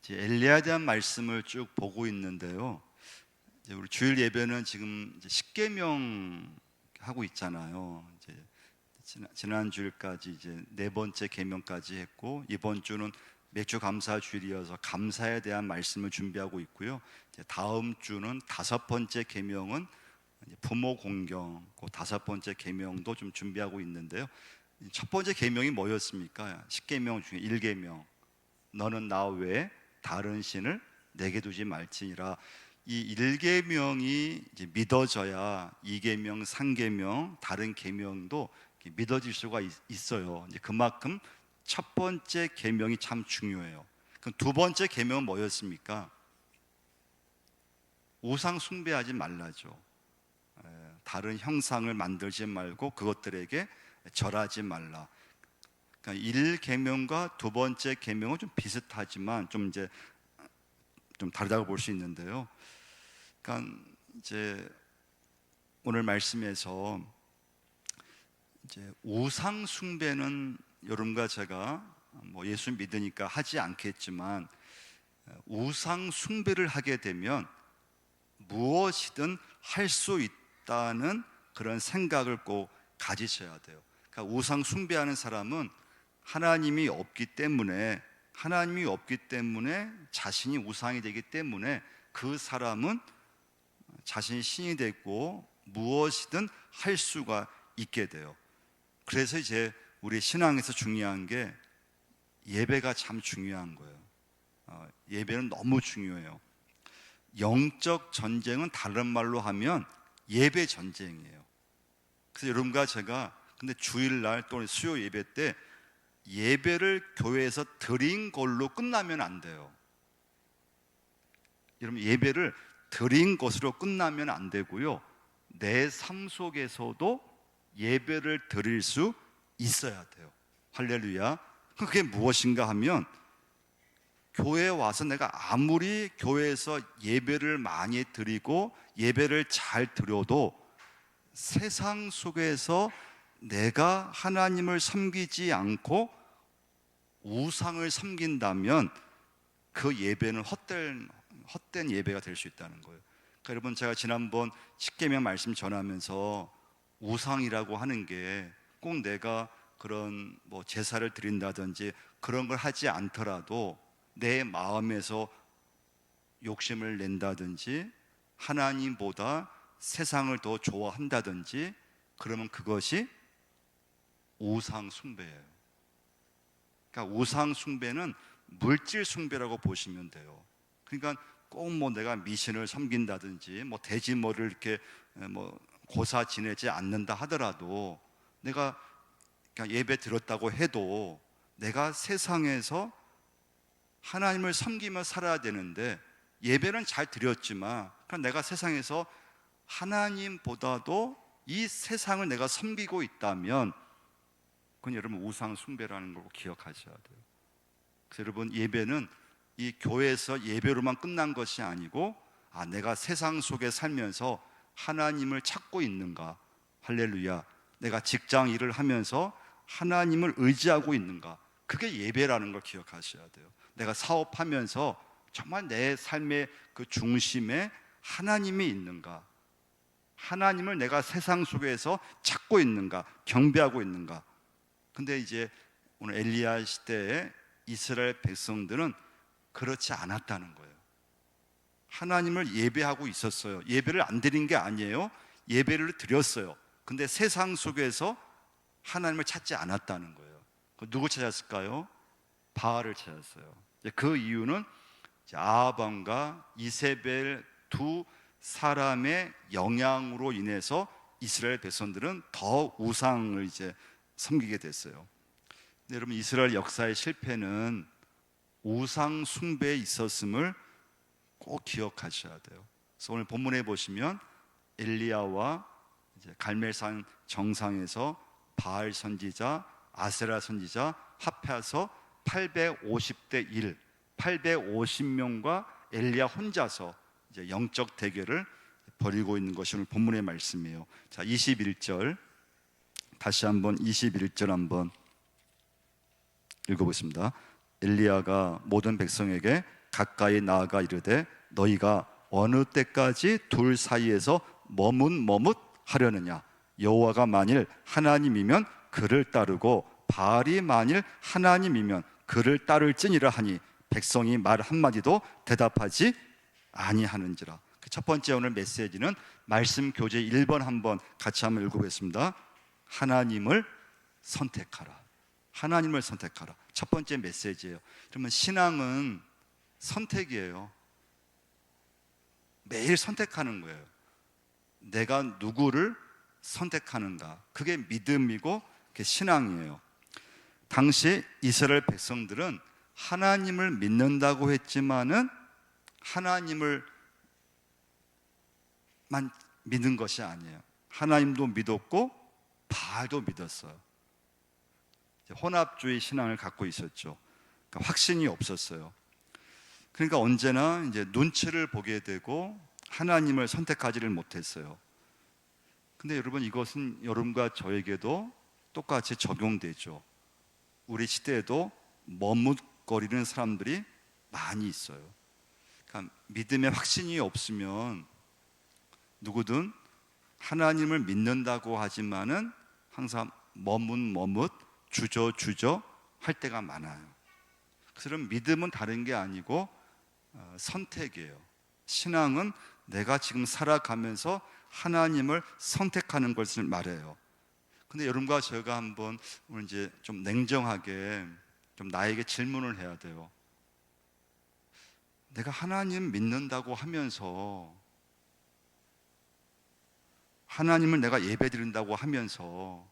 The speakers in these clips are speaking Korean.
이제 엘리야에 대한 말씀을 쭉 보고 있는데요. 이제 우리 주일 예배는 지금 이제 십계명 하고 있잖아요. 이제 지난 주일까지 이제 네 번째 계명까지 했고, 이번 주는 맥주 감사 주일이어서 감사에 대한 말씀을 준비하고 있고요. 이제 다음 주는 다섯 번째 계명은 부모 공경, 그 다섯 번째 계명도 좀 준비하고 있는데요. 첫 번째 계명이 뭐였습니까? 십계명 중에 1계명, 너는 나 외에 다른 신을 내게 두지 말지니라. 이 1계명이 이제 믿어져야 2계명, 3계명, 다른 계명도 믿어질 수가 있어요. 이제 그만큼 첫 번째 계명이 참 중요해요. 그럼 두 번째 계명은 뭐였습니까? 우상 숭배하지 말라죠. 다른 형상을 만들지 말고 그것들에게 절하지 말라. 그러니까 1계명과 두 번째 계명은 좀 비슷하지만 좀 다르다고 볼 수 있는데요. 그러니까 이제 오늘 말씀에서 이제 우상 숭배는 여러분과 제가 뭐 예수 믿으니까 하지 않겠지만, 우상 숭배를 하게 되면 무엇이든 할 수 있다는 그런 생각을 꼭 가지셔야 돼요. 그러니까 우상 숭배하는 사람은 하나님이 없기 때문에 자신이 우상이 되기 때문에 그 사람은 자신이 신이 되고 무엇이든 할 수가 있게 돼요. 그래서 이제 우리 신앙에서 중요한 게 예배가 참 중요한 거예요. 예배는 너무 중요해요. 영적 전쟁은 다른 말로 하면 예배 전쟁이에요. 그래서 여러분과 제가 근데 주일날 또는 수요 예배 때 예배를 교회에서 드린 걸로 끝나면 안 돼요. 여러분, 예배를 드린 것으로 끝나면 안 되고요, 내 삶 속에서도 예배를 드릴 수 있어야 돼요. 할렐루야. 그게 무엇인가 하면, 교회에 와서 내가 아무리 교회에서 예배를 많이 드리고 예배를 잘 드려도 세상 속에서 내가 하나님을 섬기지 않고 우상을 섬긴다면 그 예배는 헛된 예배가 될 수 있다는 거예요. 그러니까 여러분, 제가 지난번 십계명 말씀 전하면서 우상이라고 하는 게 꼭 내가 그런 뭐 제사를 드린다든지 그런 걸 하지 않더라도 내 마음에서 욕심을 낸다든지 하나님보다 세상을 더 좋아한다든지 그러면 그것이 우상 숭배예요. 그러니까 우상 숭배는 물질 숭배라고 보시면 돼요. 그러니까 꼭 뭐 내가 미신을 섬긴다든지 뭐 돼지머리를 이렇게 뭐 고사 지내지 않는다 하더라도, 내가 그냥 예배 드렸다고 해도 내가 세상에서 하나님을 섬기며 살아야 되는데, 예배는 잘 드렸지만 내가 세상에서 하나님보다도 이 세상을 내가 섬기고 있다면 그건 여러분 우상 숭배라는 걸 기억하셔야 돼요. 그래서 여러분, 예배는 이 교회에서 예배로만 끝난 것이 아니고, 내가 세상 속에 살면서 하나님을 찾고 있는가? 할렐루야. 내가 직장 일을 하면서 하나님을 의지하고 있는가? 그게 예배라는 걸 기억하셔야 돼요. 내가 사업하면서 정말 내 삶의 그 중심에 하나님이 있는가? 하나님을 내가 세상 속에서 찾고 있는가? 경배하고 있는가? 근데 이제 오늘 엘리야 시대에 이스라엘 백성들은 그렇지 않았다는 거예요. 하나님을 예배하고 있었어요. 예배를 안 드린 게 아니에요. 예배를 드렸어요. 근데 세상 속에서 하나님을 찾지 않았다는 거예요. 누구 찾았을까요? 바알을 찾았어요. 그 이유는 아합왕과 이세벨 두 사람의 영향으로 인해서 이스라엘 백성들은 더 우상을 이제 섬기게 됐어요. 근데 여러분, 이스라엘 역사의 실패는 우상 숭배에 있었음을 꼭 기억하셔야 돼요. 그래서 오늘 본문에 보시면 엘리야와 이제 갈멜산 정상에서 바알 선지자, 아세라 선지자 합해서 850대 1, 850명과 엘리야 혼자서 이제 영적 대결을 벌이고 있는 것이 오늘 본문의 말씀이에요. 자, 21절 다시 한번 21절 한번 읽어보겠습니다. 엘리야가 모든 백성에게 가까이 나아가 이르되 너희가 어느 때까지 둘 사이에서 머뭇머뭇하려느냐. 여호와가 만일 하나님이면 그를 따르고 바알이 만일 하나님이면 그를 따를지니라 하니 백성이 말 한마디도 대답하지 아니하는지라. 첫 번째 오늘 메시지는 말씀 교재 1번 한번 같이 한번 읽어보겠습니다. 하나님을 선택하라. 하나님을 선택하라. 첫 번째 메시지예요. 그러면 신앙은 선택이에요. 매일 선택하는 거예요. 내가 누구를 선택하는가. 그게 믿음이고 그게 신앙이에요. 당시 이스라엘 백성들은 하나님을 믿는다고 했지만은 하나님을 만 믿는 것이 아니에요. 하나님도 믿었고 바알도 믿었어요. 혼합주의 신앙을 갖고 있었죠. 그러니까 확신이 없었어요. 그러니까 언제나 이제 눈치를 보게 되고 하나님을 선택하지를 못했어요. 근데 여러분, 이것은 여러분과 저에게도 똑같이 적용되죠. 우리 시대에도 머뭇거리는 사람들이 많이 있어요. 그러니까 믿음의 확신이 없으면 누구든 하나님을 믿는다고 하지만은 항상 머뭇머뭇 주저주저 할 때가 많아요. 그럼 믿음은 다른 게 아니고 선택이에요. 신앙은 내가 지금 살아가면서 하나님을 선택하는 것을 말해요. 근데 여러분과 제가 한번 오늘 이제 좀 냉정하게 좀 나에게 질문을 해야 돼요. 내가 하나님 믿는다고 하면서, 하나님을 내가 예배드린다고 하면서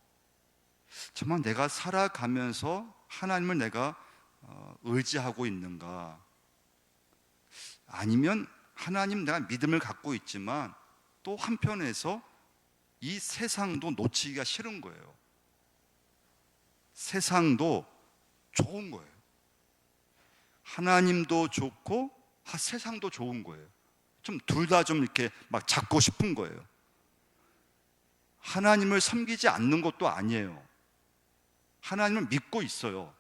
정말 내가 살아가면서 하나님을 내가 의지하고 있는가? 아니면 하나님 내가 믿음을 갖고 있지만 또 한편에서 이 세상도 놓치기가 싫은 거예요. 세상도 좋은 거예요. 하나님도 좋고 세상도 좋은 거예요. 좀 둘 다 좀 이렇게 막 잡고 싶은 거예요. 하나님을 섬기지 않는 것도 아니에요. 하나님을 믿고 있어요.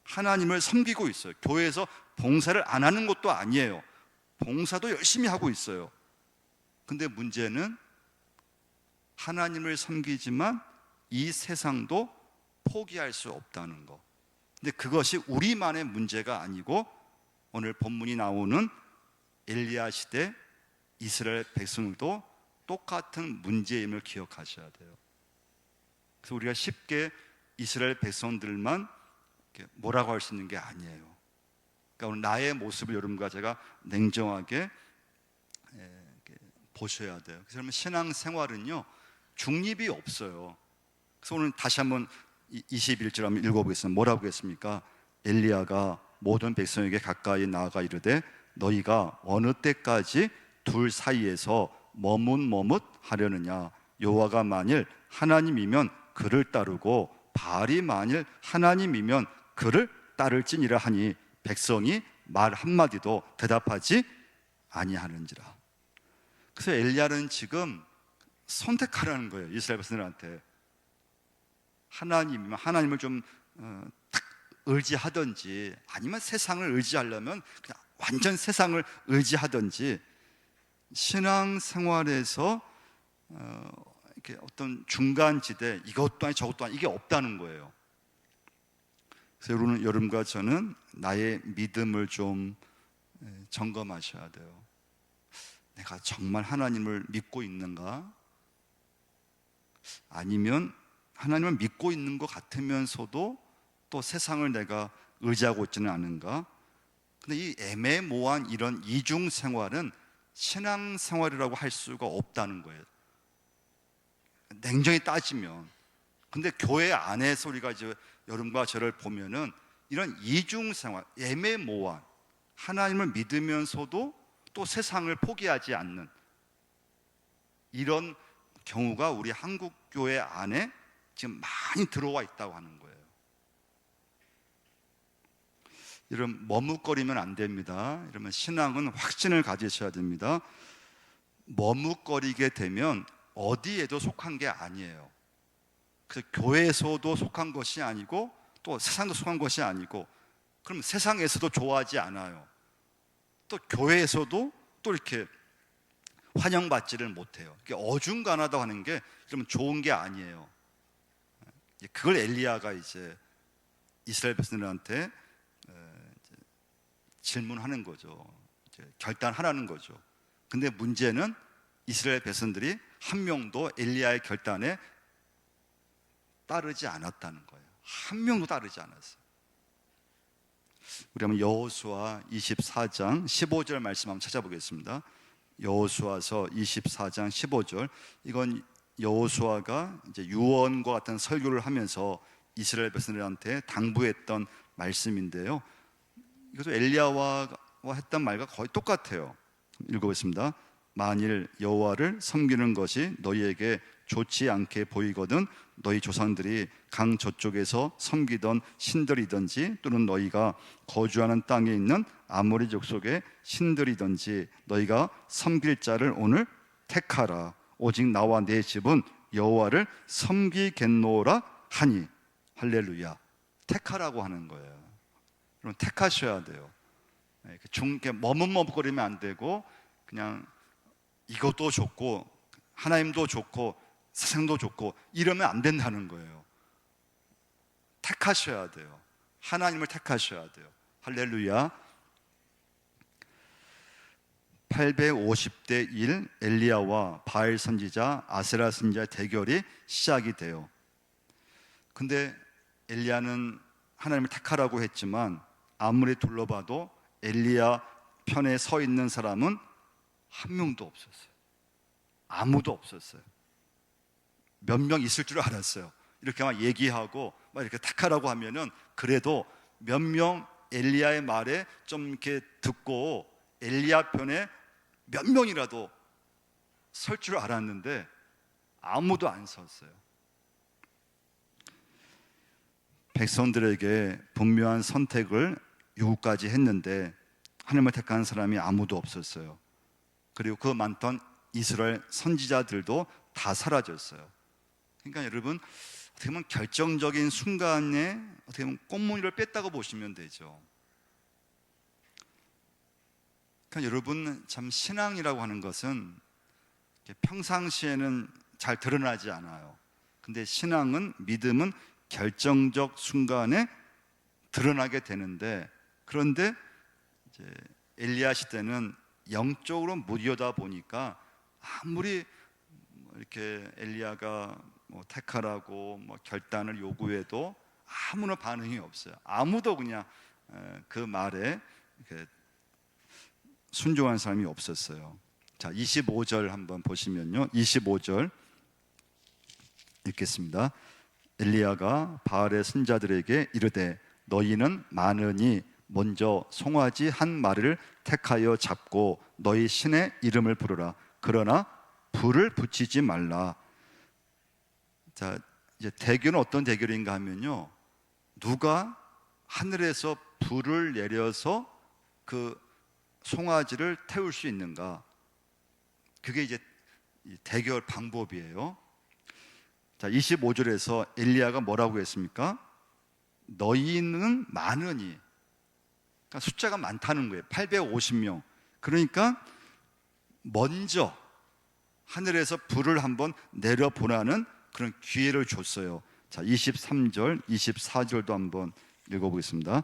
하나님을 섬기고 있어요. 교회에서 봉사를 안 하는 것도 아니에요. 봉사도 열심히 하고 있어요. 근데 문제는 하나님을 섬기지만 이 세상도 포기할 수 없다는 거. 근데 그것이 우리만의 문제가 아니고 오늘 본문이 나오는 엘리야 시대 이스라엘 백성들도 똑같은 문제임을 기억하셔야 돼요. 그래서 우리가 쉽게 이스라엘 백성들만 뭐라고 할 수 있는 게 아니에요. 그러니까 오늘 나의 모습을 여러분과 제가 냉정하게 보셔야 돼요. 그래서 여러분, 신앙생활은요 중립이 없어요. 그래서 오늘 다시 한번 21절 한번 읽어보겠습니다. 뭐라고 했습니까? 엘리야가 모든 백성에게 가까이 나아가 이르되 너희가 어느 때까지 둘 사이에서 머뭇머뭇하려느냐. 여호와가 만일 하나님이면 그를 따르고 바알이 만일 하나님이면 그를 따를지니라 하니 백성이 말 한마디도 대답하지 아니하는지라. 그래서 엘리야는 지금 선택하라는 거예요. 이스라엘 백성들한테. 하나님이면 하나님을 좀 딱 의지하든지, 아니면 세상을 의지하려면 그냥 완전 세상을 의지하든지, 신앙생활에서 이렇게 어떤 중간지대, 이것도 아니 저것도 아니, 이게 없다는 거예요. 그래서 여러분과 저는 나의 믿음을 좀 점검하셔야 돼요. 내가 정말 하나님을 믿고 있는가? 아니면 하나님을 믿고 있는 것 같으면서도 또 세상을 내가 의지하고 있지는 않은가? 근데 이 애매모호한 이런 이중 생활은 신앙생활이라고 할 수가 없다는 거예요. 냉정히 따지면. 근데 교회 안에서 우리가 이제 여러분과 저를 보면은 이런 이중 생활, 애매모호한, 하나님을 믿으면서도 또 세상을 포기하지 않는 이런 경우가 우리 한국 교회 안에 지금 많이 들어와 있다고 하는 거예요. 여러분, 머뭇거리면 안 됩니다. 이러면 신앙은 확신을 가지셔야 됩니다. 머뭇거리게 되면 어디에도 속한 게 아니에요. 그래서 교회에서도 속한 것이 아니고 또 세상도 속한 것이 아니고, 그럼 세상에서도 좋아하지 않아요. 또 교회에서도 또 이렇게 환영받지를 못해요. 어중간하다 하는 게 좀 좋은 게 아니에요. 그걸 엘리야가 이제 이스라엘 백성들한테 질문하는 거죠. 결단하라는 거죠. 근데 문제는 이스라엘 백성들이 한 명도 엘리야의 결단에 따르지 않았다는 거예요. 한 명도 따르지 않았어요. 우리 한번 여호수아 24장 15절 말씀 한번 찾아보겠습니다. 여호수아서 24장 15절. 이건 여호수아가 이제 유언과 같은 설교를 하면서 이스라엘 백성들한테 당부했던 말씀인데요. 이것도 엘리야와 했던 말과 거의 똑같아요. 읽어보겠습니다. 만일 여호와를 섬기는 것이 너희에게 좋지 않게 보이거든 너희 조상들이 강 저쪽에서 섬기던 신들이든지 또는 너희가 거주하는 땅에 있는 아모리 족속의 신들이든지 너희가 섬길 자를 오늘 택하라. 오직 나와 내 집은 여호와를 섬기겠노라 하니. 할렐루야. 택하라고 하는 거예요. 여러분, 택하셔야 돼요. 머뭇머뭇거리면 안 되고 그냥 이것도 좋고 하나님도 좋고 세상도 좋고 이러면 안 된다는 거예요. 택하셔야 돼요. 하나님을 택하셔야 돼요. 할렐루야. 850대 1 엘리야와 바알 선지자 아세라 선지자의 대결이 시작이 돼요. 근데 엘리야는 하나님을 택하라고 했지만 아무리 둘러봐도 엘리야 편에 서 있는 사람은 한 명도 없었어요. 아무도 없었어요. 몇 명 있을 줄 알았어요. 이렇게 막 얘기하고 막 이렇게 택하라고 하면은 그래도 몇 명 엘리야의 말에 좀 이렇게 듣고 엘리야 편에 몇 명이라도 설 줄 알았는데 아무도 안 섰어요. 백성들에게 분명한 선택을 요구까지 했는데 하나님을 택한 사람이 아무도 없었어요. 그리고 그 많던 이스라엘 선지자들도 다 사라졌어요. 그러니까 여러분, 어떻게 보면 결정적인 순간에 어떻게 보면 꽃무늬를 뺐다고 보시면 되죠. 그러니까 여러분, 참 신앙이라고 하는 것은 평상시에는 잘 드러나지 않아요. 근데 신앙은, 믿음은 결정적 순간에 드러나게 되는데, 그런데 이제 엘리야 시대는 영적으로 무디어다 보니까 아무리 이렇게 엘리야가 택하라고 결단을 요구해도 아무런 반응이 없어요. 아무도 그냥 그 말에 순종한 사람이 없었어요. 자, 25절 한번 보시면요. 25절 읽겠습니다. 엘리야가 바알의 선자들에게 이르되 너희는 많으니 먼저 송아지 한 마리를 택하여 잡고 너희 신의 이름을 부르라. 그러나 불을 붙이지 말라. 자, 이제 대결은 어떤 대결인가 하면요, 누가 하늘에서 불을 내려서 그 송아지를 태울 수 있는가, 그게 이제 대결 방법이에요. 자, 25절에서 엘리야가 뭐라고 했습니까? 너희는 많으니, 그러니까 숫자가 많다는 거예요. 850명. 그러니까 먼저 하늘에서 불을 한번 내려보라는 그런 기회를 줬어요. 자, 23절, 24절도 한번 읽어보겠습니다.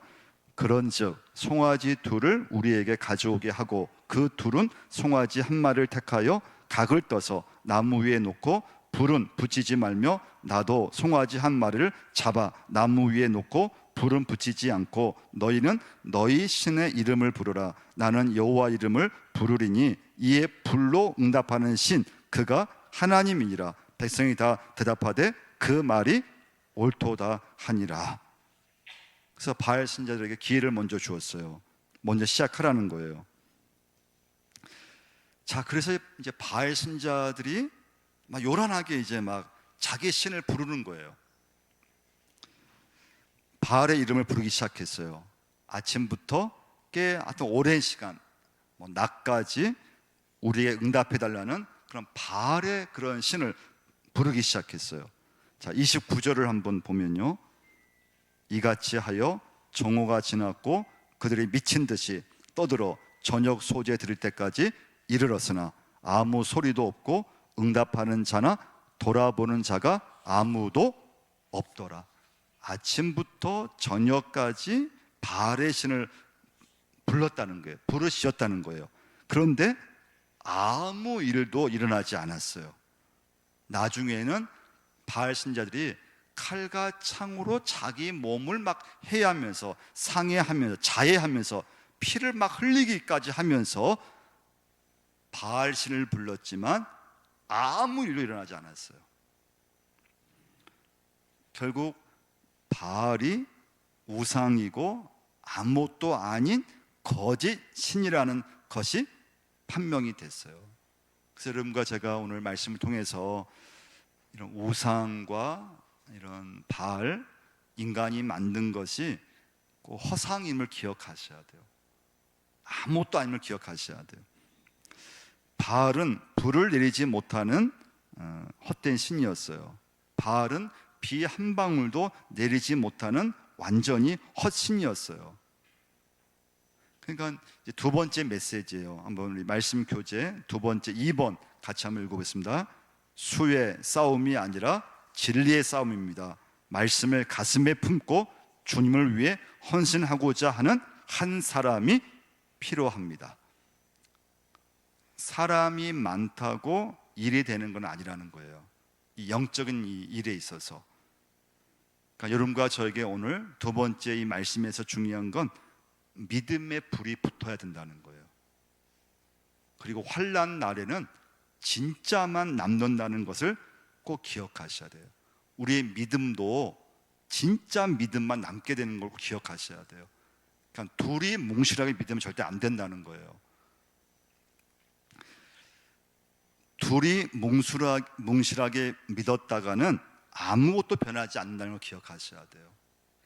그런즉 송아지 둘을 우리에게 가져오게 하고 그 둘은 송아지 한 마리를 택하여 각을 떠서 나무 위에 놓고 불은 붙이지 말며 나도 송아지 한 마리를 잡아 나무 위에 놓고 불은 붙이지 않고 너희는 너희 신의 이름을 부르라. 나는 여호와 이름을 부르리니 이에 불로 응답하는 신 그가 하나님이니라. 백성이 다 대답하되 그 말이 옳도다 하니라. 그래서 바알 선자들에게 기회를 먼저 주었어요. 먼저 시작하라는 거예요. 자, 그래서 이제 바알 선자들이 막 요란하게 이제 막 자기 신을 부르는 거예요. 바알의 이름을 부르기 시작했어요. 아침부터 꽤 하여튼 오랜 시간, 낮까지 우리에게 응답해달라는 그런 바알의 그런 신을 부르기 시작했어요. 자, 29절을 한번 보면요, 이같이 하여 정오가 지났고 그들이 미친 듯이 떠들어 저녁 소재 드릴 때까지 이르렀으나 아무 소리도 없고 응답하는 자나 돌아보는 자가 아무도 없더라. 아침부터 저녁까지 바알의 신을 불렀다는 거예요. 부르셨다는 거예요. 그런데 아무 일도 일어나지 않았어요. 나중에는 바알 신자들이 칼과 창으로 자기 몸을 막 해하면서 상해하면서 자해하면서 피를 막 흘리기까지 하면서 바알 신을 불렀지만 아무 일도 일어나지 않았어요. 결국 바알이 우상이고 아무것도 아닌 거짓 신이라는 것이 판명이 됐어요. 그래서 여러분과 제가 오늘 말씀을 통해서 이런 우상과 이런 바알, 인간이 만든 것이 꼭 허상임을 기억하셔야 돼요. 아무것도 아님을 기억하셔야 돼요. 바알은 불을 내리지 못하는 헛된 신이었어요. 바알은 비 한 방울도 내리지 못하는 완전히 헛신이었어요. 그러니까 이제 두 번째 메시지예요. 한번 우리 말씀 교재 두 번째 2번 같이 한번 읽어보겠습니다. 수의 싸움이 아니라 진리의 싸움입니다. 말씀을 가슴에 품고 주님을 위해 헌신하고자 하는 한 사람이 필요합니다. 사람이 많다고 일이 되는 건 아니라는 거예요. 이 영적인 이 일에 있어서. 그러니까 여러분과 저에게 오늘 두 번째 이 말씀에서 중요한 건 믿음의 불이 붙어야 된다는 거예요. 그리고 환난 날에는 진짜만 남는다는 것을 꼭 기억하셔야 돼요. 우리의 믿음도 진짜 믿음만 남게 되는 걸 기억하셔야 돼요. 그러니까 둘이 뭉실하게 믿으면 절대 안 된다는 거예요. 둘이 뭉실하게 믿었다가는 아무것도 변하지 않는다는 걸 기억하셔야 돼요.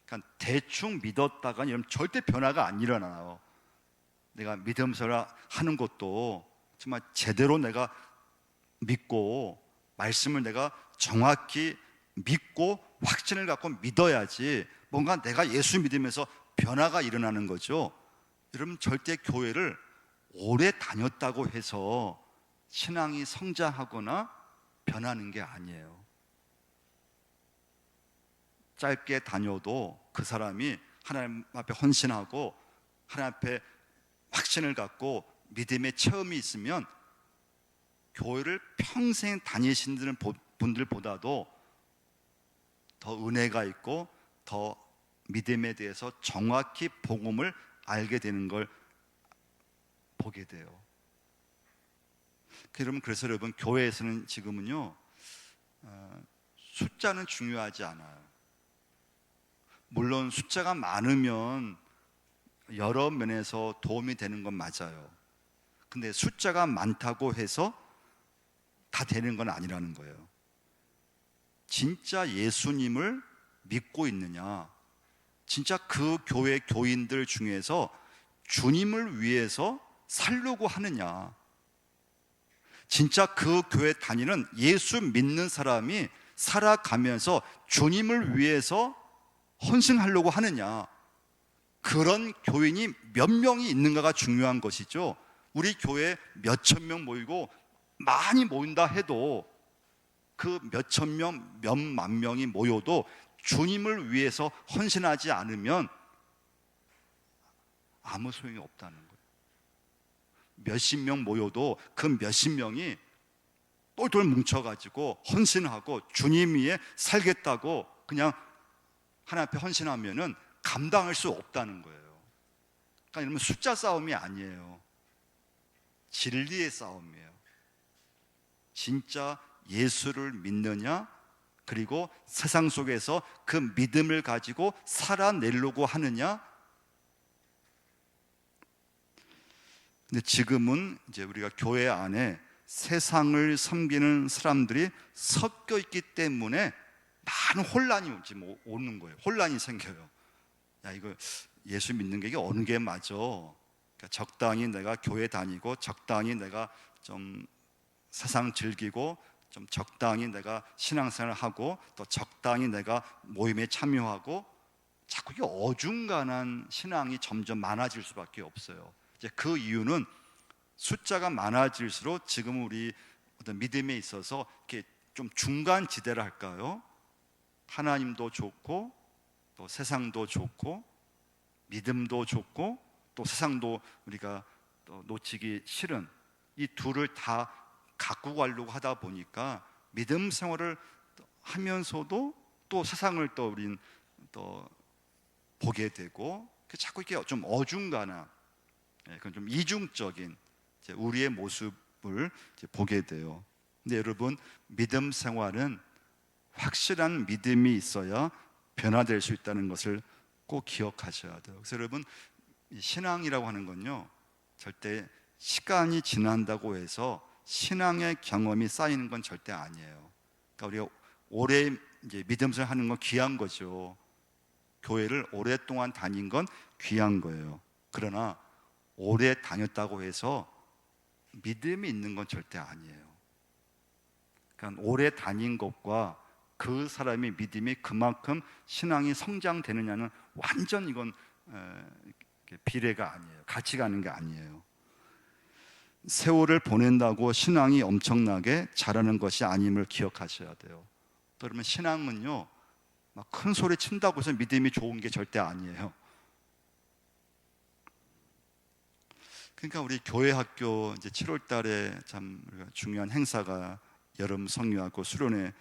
그러니까 대충 믿었다가 이러면 절대 변화가 안 일어나요. 내가 믿음서라 하는 것도 정말 제대로 내가 믿고 말씀을 내가 정확히 믿고 확신을 갖고 믿어야지 뭔가 내가 예수 믿으면서 변화가 일어나는 거죠. 여러분 절대 교회를 오래 다녔다고 해서 신앙이 성장하거나 변하는 게 아니에요. 짧게 다녀도 그 사람이 하나님 앞에 헌신하고 하나님 앞에 확신을 갖고 믿음의 체험이 있으면 교회를 평생 다니시는 분들보다도 더 은혜가 있고 더 믿음에 대해서 정확히 복음을 알게 되는 걸 보게 돼요. 그래서 여러분 교회에서는 지금은요 숫자는 중요하지 않아요. 물론 숫자가 많으면 여러 면에서 도움이 되는 건 맞아요. 근데 숫자가 많다고 해서 다 되는 건 아니라는 거예요. 진짜 예수님을 믿고 있느냐, 진짜 그 교회 교인들 중에서 주님을 위해서 살려고 하느냐, 진짜 그 교회 다니는 예수 믿는 사람이 살아가면서 주님을 위해서 헌신하려고 하느냐, 그런 교인이 몇 명이 있는가가 중요한 것이죠. 우리 교회에 몇천 명 모이고 많이 모인다 해도 그 몇천 명, 몇만 명이 모여도 주님을 위해서 헌신하지 않으면 아무 소용이 없다는 거예요. 몇십 명 모여도 그 몇십 명이 똘똘 뭉쳐가지고 헌신하고 주님 위에 살겠다고 그냥 하나님 앞에 헌신하면은 감당할 수 없다는 거예요. 그러니까 이러면 숫자 싸움이 아니에요. 진리의 싸움이에요. 진짜 예수를 믿느냐, 그리고 세상 속에서 그 믿음을 가지고 살아내려고 하느냐. 근데 지금은 이제 우리가 교회 안에 세상을 섬기는 사람들이 섞여 있기 때문에 많은 혼란이 오는 거예요. 혼란이 생겨요. 야, 이거 예수 믿는 게 이게 어느 게 맞아? 그러니까 적당히 내가 교회 다니고 적당히 내가 좀 세상 즐기고 좀 적당히 내가 신앙생활을 하고 또 적당히 내가 모임에 참여하고 자꾸 이게 어중간한 신앙이 점점 많아질 수밖에 없어요. 이제 그 이유는 숫자가 많아질수록 지금 우리 어떤 믿음에 있어서 이렇게 좀 중간 지대를 할까요? 하나님도 좋고 또 세상도 좋고 믿음도 좋고 또 세상도 우리가 또 놓치기 싫은 이 둘을 다 갖고 가려고 하다 보니까 믿음 생활을 하면서도 또 세상을 또 우린 또 보게 되고 자꾸 이렇게 좀 어중간한 그런 좀 이중적인 우리의 모습을 보게 돼요. 근데 여러분, 믿음 생활은 확실한 믿음이 있어야 변화될 수 있다는 것을 꼭 기억하셔야 돼요. 그래서 여러분, 신앙이라고 하는 건요, 절대 시간이 지난다고 해서 신앙의 경험이 쌓이는 건 절대 아니에요. 그러니까 우리가 오래 이제 믿음을 하는 건 귀한 거죠. 교회를 오랫동안 다닌 건 귀한 거예요. 그러나 오래 다녔다고 해서 믿음이 있는 건 절대 아니에요. 그러니까 오래 다닌 것과 그 사람의 믿음이 그만큼 신앙이 성장되느냐는 완전 이건 비례가 아니에요. 같이 가는 게 아니에요. 세월을 보낸다고 신앙이 엄청나게 자라는 것이 아님을 기억하셔야 돼요. 또 그러면 신앙은요, 막 큰 소리 친다고 해서 믿음이 좋은 게 절대 아니에요. 그러니까 우리 교회 학교 이제 7월 달에 참 중요한 행사가 여름 성유하고 수련회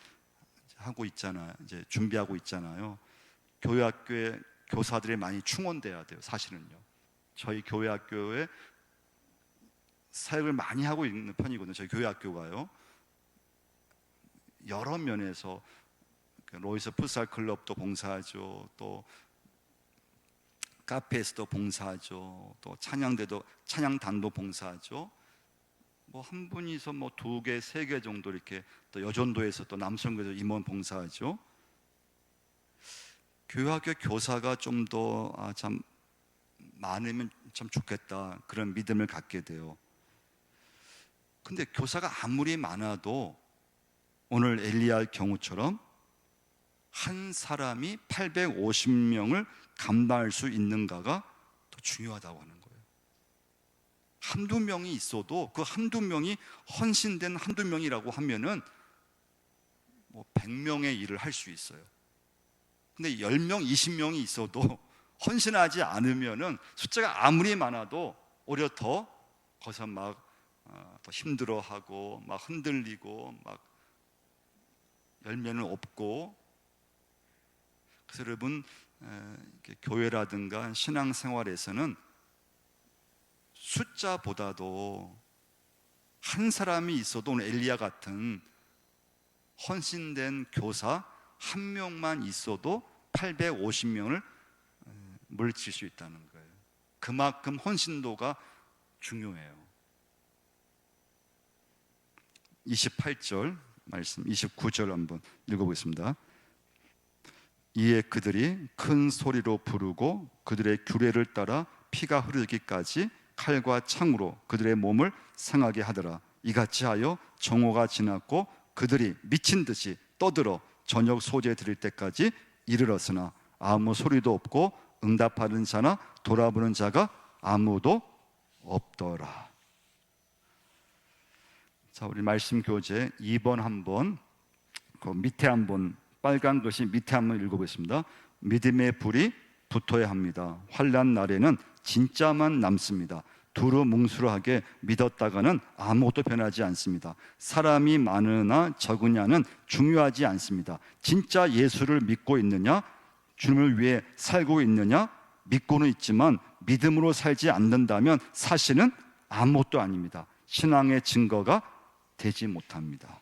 하고 있잖아요. 이제 준비하고 있잖아요. 교회 학교에 교사들이 많이 충원돼야 돼요. 사실은요. 저희 교회 학교에 사역을 많이 하고 있는 편이거든요. 저희 교회 학교가요. 여러 면에서 로이스 풋살 클럽도 봉사하죠. 또 카페에서도 봉사하죠. 또 찬양대도 찬양단도 봉사하죠. 뭐 한 분이서 뭐 2개, 3개 정도 이렇게 또 여전도에서 또 남성교도 임원 봉사하죠. 교회학교 교사가 좀 더 참 많으면 참 좋겠다, 그런 믿음을 갖게 돼요. 근데 교사가 아무리 많아도 오늘 엘리야 경우처럼 한 사람이 850명을 감당할 수 있는가가 더 중요하다고 하는 거예요. 한두 명이 있어도 그 한두 명이 헌신된 한두 명이라고 하면은 뭐 100명의 일을 할 수 있어요. 근데 10명, 20명이 있어도 헌신하지 않으면은 숫자가 아무리 많아도 오히려 더 거기서 막 더 힘들어하고 막 흔들리고 막 열매는 없고. 그래서 여러분, 교회라든가 신앙생활에서는 숫자보다도 한 사람이 있어도 오늘 엘리야 같은 헌신된 교사 한 명만 있어도 850명을 물리칠 수 있다는 거예요. 그만큼 헌신도가 중요해요. 28절 말씀, 29절 한번 읽어보겠습니다. 이에 그들이 큰 소리로 부르고 그들의 규례를 따라 피가 흐르기까지 칼과 창으로 그들의 몸을 상하게 하더라. 이같이 하여 정오가 지났고 그들이 미친 듯이 떠들어 저녁 소재 드릴 때까지 이르렀으나 아무 소리도 없고 응답하는 자나 돌아보는 자가 아무도 없더라. 자, 우리 말씀 교재 2번 한번, 그 밑에 한번, 빨간 것이 밑에 한번 읽어보겠습니다. 믿음의 불이 붙어야 합니다. 환난 날에는 진짜만 남습니다. 두루뭉술하게 믿었다가는 아무것도 변하지 않습니다. 사람이 많으나 적으냐는 중요하지 않습니다. 진짜 예수를 믿고 있느냐, 주님을 위해 살고 있느냐, 믿고는 있지만 믿음으로 살지 않는다면 사실은 아무것도 아닙니다. 신앙의 증거가 되지 못합니다.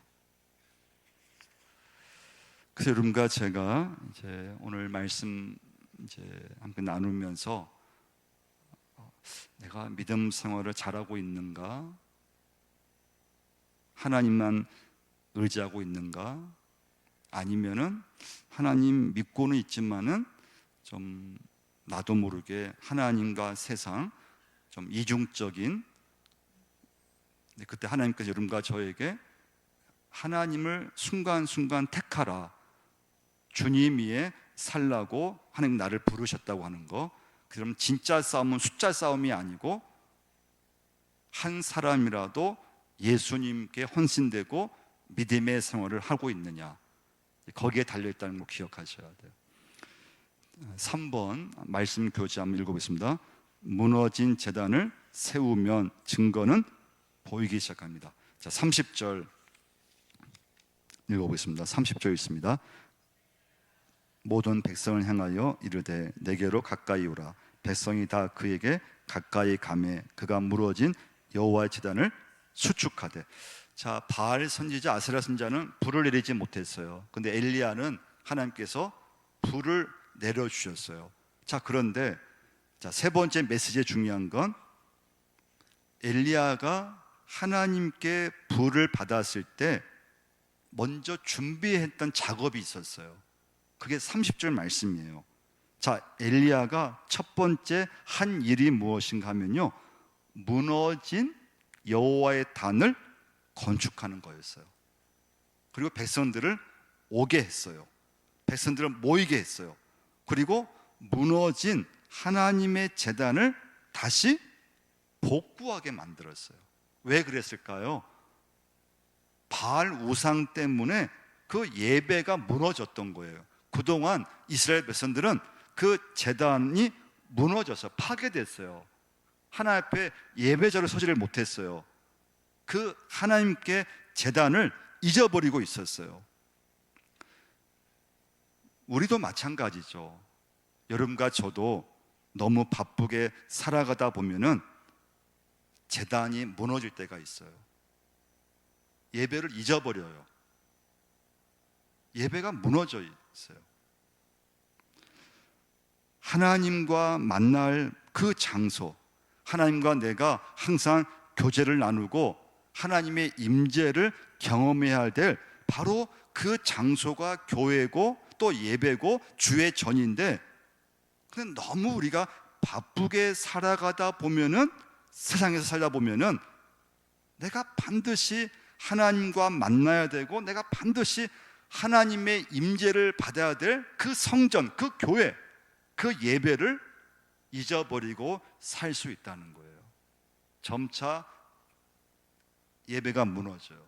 그래서 여러분과 제가 이제 오늘 말씀 이제 함께 나누면서 내가 믿음 생활을 잘하고 있는가? 하나님만 의지하고 있는가? 아니면은 하나님 믿고는 있지만은 좀 나도 모르게 하나님과 세상 좀 이중적인, 그때 하나님께서 여러분과 저에게 하나님을 순간순간 택하라, 주님 위에 살라고 하나님 나를 부르셨다고 하는 거. 그럼 진짜 싸움은 숫자 싸움이 아니고 한 사람이라도 예수님께 헌신되고 믿음의 생활을 하고 있느냐, 거기에 달려있다는 거 기억하셔야 돼요. 3번 말씀 교재 한번 읽어보겠습니다. 무너진 제단을 세우면 증거는 보이기 시작합니다. 자, 30절 읽어보겠습니다. 30절 있습니다. 모든 백성을 향하여 이르되 내게로 가까이 오라. 백성이 다 그에게 가까이 가매 그가 무너진 여호와의 제단을 수축하되. 자, 바알 선지자 아세라 선지자는 불을 내리지 못했어요. 근데 엘리야는 하나님께서 불을 내려주셨어요. 자, 그런데 세 번째 메시지의 중요한 건 엘리야가 하나님께 불을 받았을 때 먼저 준비했던 작업이 있었어요. 그게 30절 말씀이에요. 자, 엘리야가 첫 번째 한 일이 무엇인가 하면요, 무너진 여호와의 단을 건축하는 거였어요. 그리고 백성들을 오게 했어요. 백성들을 모이게 했어요. 그리고 무너진 하나님의 제단을 다시 복구하게 만들었어요. 왜 그랬을까요? 바알 우상 때문에 그 예배가 무너졌던 거예요. 그동안 이스라엘 백성들은 그 제단이 무너져서 파괴됐어요. 하나님 앞에 예배자로 서지를 못했어요. 그 하나님께 제단을 잊어버리고 있었어요. 우리도 마찬가지죠. 여러분과 저도 너무 바쁘게 살아가다 보면은 제단이 무너질 때가 있어요. 예배를 잊어버려요. 예배가 무너져 있어요. 하나님과 만날 그 장소, 하나님과 내가 항상 교제를 나누고 하나님의 임재를 경험해야 될 바로 그 장소가 교회고 또 예배고 주의 전인데, 근데 너무 우리가 바쁘게 살아가다 보면은, 세상에서 살다 보면은 내가 반드시 하나님과 만나야 되고 내가 반드시 하나님의 임재를 받아야 될 그 성전, 그 교회, 그 예배를 잊어버리고 살 수 있다는 거예요. 점차 예배가 무너져요.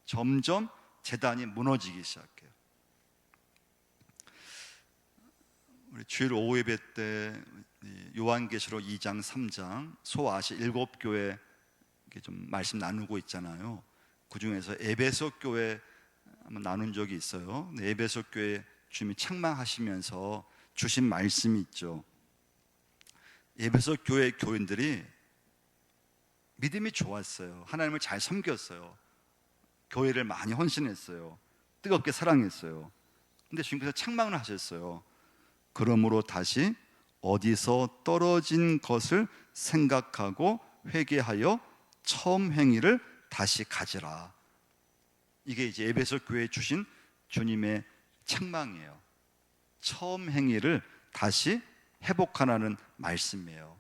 점점 제단이 무너지기 시작해요. 우리 주일 오후 예배 때 요한계시록 2장 3장 소아시 7교회 좀 말씀 나누고 있잖아요. 그 중에서 에베소 교회 한번 나눈 적이 있어요. 에베소 교회 주님이 책망하시면서 주신 말씀이 있죠. 에베소 교회 교인들이 믿음이 좋았어요. 하나님을 잘 섬겼어요. 교회를 많이 헌신했어요. 뜨겁게 사랑했어요. 근데 주님께서 책망을 하셨어요. 그러므로 다시 어디서 떨어진 것을 생각하고 회개하여 처음 행위를 다시 가지라. 이게 이제 에베소 교회에 주신 주님의 책망이에요. 처음 행위를 다시 회복하라는 말씀이에요.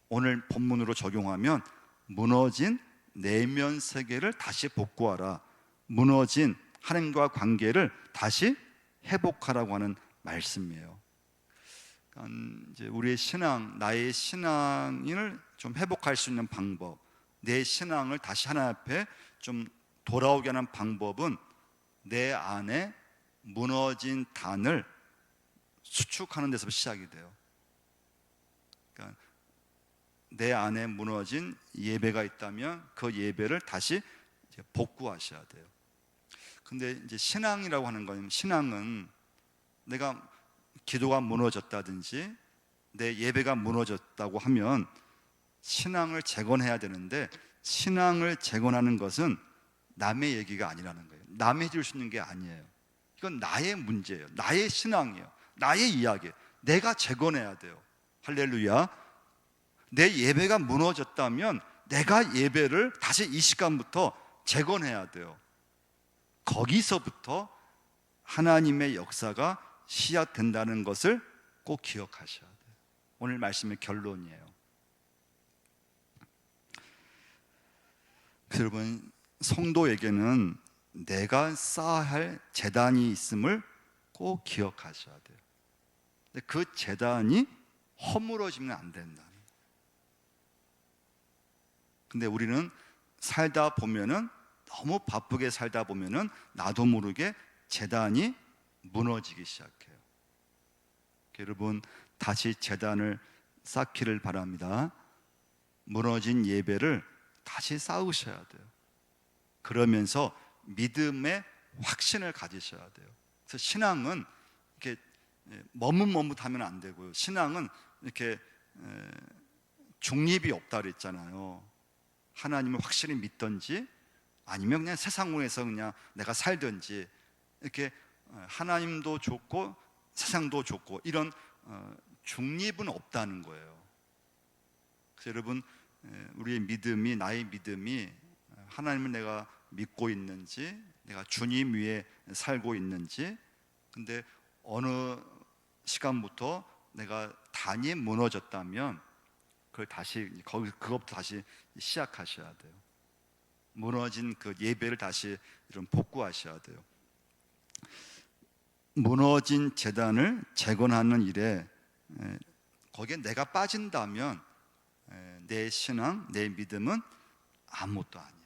오늘 본문으로 적용하면 무너진 내면 세계를 다시 복구하라. 무너진 하나님과 관계를 다시 회복하라고 하는 말씀이에요. 이제 우리의 신앙, 나의 신앙을 좀 회복할 수 있는 방법, 내 신앙을 다시 하나님 앞에 좀 돌아오게 하는 방법은 내 안에 무너진 단을 수축하는 데서 시작이 돼요. 그러니까 내 안에 무너진 예배가 있다면 그 예배를 다시 이제 복구하셔야 돼요. 근데 이제 신앙이라고 하는 건, 신앙은 내가 기도가 무너졌다든지 내 예배가 무너졌다고 하면 신앙을 재건해야 되는데, 신앙을 재건하는 것은 남의 얘기가 아니라는 거예요. 남이 해줄 수 있는 게 아니에요. 이건 나의 문제예요. 나의 신앙이에요. 나의 이야기예요. 내가 재건해야 돼요. 할렐루야. 내 예배가 무너졌다면 내가 예배를 다시 이 시간부터 재건해야 돼요. 거기서부터 하나님의 역사가 시작된다는 것을 꼭 기억하셔야 돼요. 오늘 말씀의 결론이에요. 그래서 여러분, 성도에게는 내가 쌓아야 할 제단이 있음을 꼭 기억하셔야 돼요. 근데 그 제단이 허물어지면 안 된다는 거예요. 근데 우리는 살다 보면은, 너무 바쁘게 살다 보면은 나도 모르게 제단이 무너지기 시작해요. 여러분, 다시 제단을 쌓기를 바랍니다. 무너진 예배를 다시 쌓으셔야 돼요. 그러면서 믿음의 확신을 가지셔야 돼요. 그래서 신앙은 이렇게 머뭇머뭇하면 안 되고요. 신앙은 이렇게 중립이 없다 그랬잖아요. 하나님을 확실히 믿든지 아니면 그냥 세상에서 그냥 내가 살든지, 이렇게 하나님도 좋고 세상도 좋고 이런 중립은 없다는 거예요. 그래서 여러분, 우리의 믿음이, 나의 믿음이 하나님을 내가 믿고 있는지, 내가 주님 위에 살고 있는지, 근데 어느 시간부터 내가 단이 무너졌다면 그걸 다시, 그것부터 다시 시작하셔야 돼요. 무너진 그 예배를 다시 이런 복구하셔야 돼요. 무너진 제단을 재건하는 일에 거기에 내가 빠진다면 내 신앙, 내 믿음은 아무것도 아니에요.